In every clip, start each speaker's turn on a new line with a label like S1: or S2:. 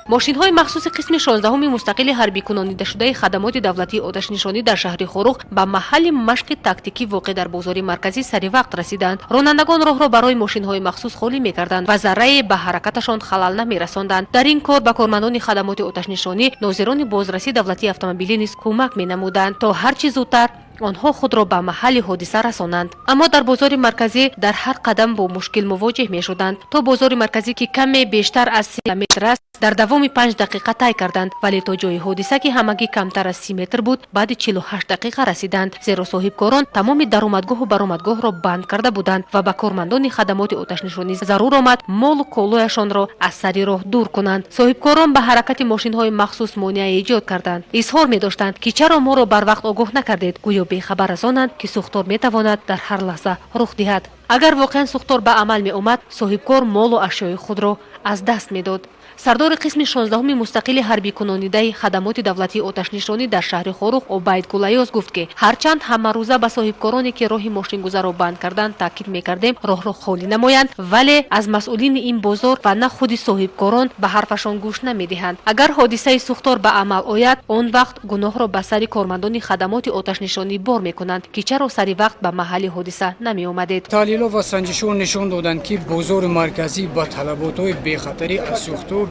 S1: ماشین‌های مخصوص قسم 16 مستقل حربی کنانیده شده خدمات دولتی آتش‌نشانی در شهر خوروغ به محل مشق تاکتیکی واقع در بازار مرکزی سری وقت رسیدند. رانندگان راه را برای ماشین‌های مخصوص خالی می‌کردند و ذره به حرکتشان خلل نمی‌رساندند. در این کار به کارمندان خدمات آتش‌نشانی ناظران بازرسی دولتی اتومبیلی نیز کمک می‌نمودند تا هر چه زودتر آنها خود را به محل حادثه رسانند. اما در بازار مرکزی در هر قدم با مشکل مواجه می شدند. تا بازار مرکزی که کمی بیشتر از 30 متر است در دوام 5 دقیقه طی کردند، ولی تا جای حادثه که همگی کمتر از 30 متر بود بعد 48 دقیقه رسیدند، زیرا صاحبکاران تمام درآمدگاه و برآمدگاه را بند کرده بودند و به کارمندان خدمات آتش‌نشانی ضرور آمد مال و کالایشان را از سر راه دور کنند. صاحبکاران به حرکت ماشین‌های مخصوص مانع ایجاد کردند. اظهار می داشتند که چرا ما را بر وقت آگاه نکردید، گویا بی‌خبر از آنند که سوختار می‌تواند در هر لحظه رخ دهد. اگر واقعا سوختار به عمل می آمد، صاحبکار مال و اشیای خود را از دست می‌داد. سردار قسم 16 مستقل حربی کنانیده خدمات دولتی آتش‌نشانی در شهر خوروغ عبید گلایوز گفت که هرچند همه روزه به صاحبکارانی که راه ماشین‌گذار را بند کردند تاکید می‌کردیم راه را خالی نمایند، ولی از مسئولین این بازار و نه خود صاحبکاران به حرفشان گوش نمی‌دهند. اگر حادثه سوختار به عمل آید، آن وقت گناه را به سر کارمندان خدمات آتش‌نشانی بار می‌کنند که چرا سری وقت به محل حادثه نمی‌آمدید.
S2: تحلیل‌ها و سنجش‌ها نشان دادند که بازار مرکزی با طلبات‌های بی‌خطری از سوختار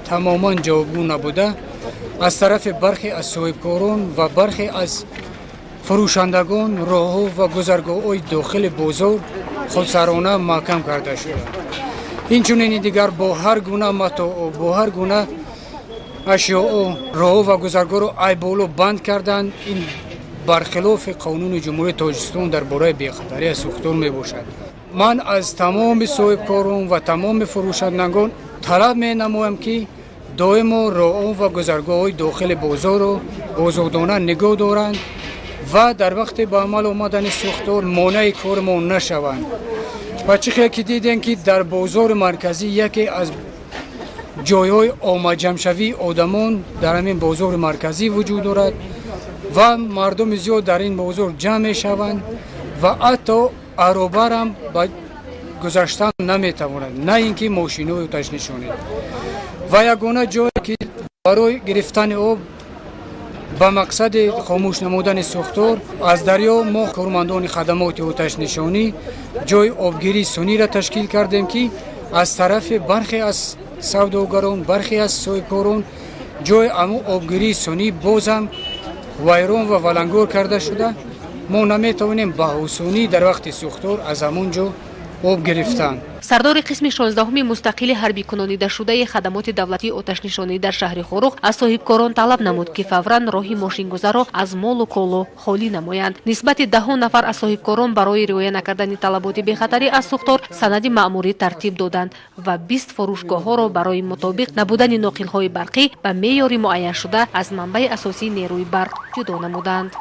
S2: تماما جوابگو نبوده، از طرف برخی از صاحبکاران و برخی از فروشندگان راه‌ها و گذرگاه‌های داخل بازار خودسرانه محکم کرده شده. اینچنین دیگر با هر گونه متاع و با هر گونه اشیاء راه‌ها و گذرگاه را ای بالا بند کردند. این برخلاف قانون جمهوری تاجیکستان درباره بی‌خطری از سوختار میباشد. من از تمام صاحبکاران و تمام فروشندگان طلب می‌نمایم که دائما راه‌ها و گذرگاه‌های داخل بازار را آزادانه نگاه دارند و در وقت به عمل آمدن سوختار مانع کار ما نشوند. و چه که دیدین که در بازار مرکزی یکی از جای‌های آمد جمع‌شوی آدمان در همین بازار مرکزی وجود دارد و مردم زیاد در این بازار جمع می‌شوند و حتی اروبر هم با گذشتن نمی‌توانند، نه اینکه ماشین‌های آتش‌نشانی. و یگانه جایی که برای گرفتن آب به مقصد خاموش نمودن سوختار از دریا ما کارمندان خدمات آتش‌نشانی جای آبگیری سنی را تشکیل کردیم که از طرف برخی از سوداگران، برخی از صاحبکاران جای امو آبگیری سنی بازم ویران و ولنگار کرده شده. ما نمیتوانیم به آسانی در وقت سوختار از همونجا آب گرفتن.
S1: سردار قسم 16 مستقل حربی کنانیده شده خدمات دولتی آتش‌نشانی در شهر خوروغ از صاحبکاران طلب نمود که فوراً راه ماشین‌گذار را از مال و کالا خالی نمایند. نسبت 10 نفر از صاحبکاران برای رعایت نکردن طلبات بی‌خطری از سوختار سند مأموری ترتیب دادند و 20 فروشگاه‌ها را برای مطابق نبودن ناقل‌های برقی به معیار معین شده از منبع اساسی نیروی برق جدا نمودند.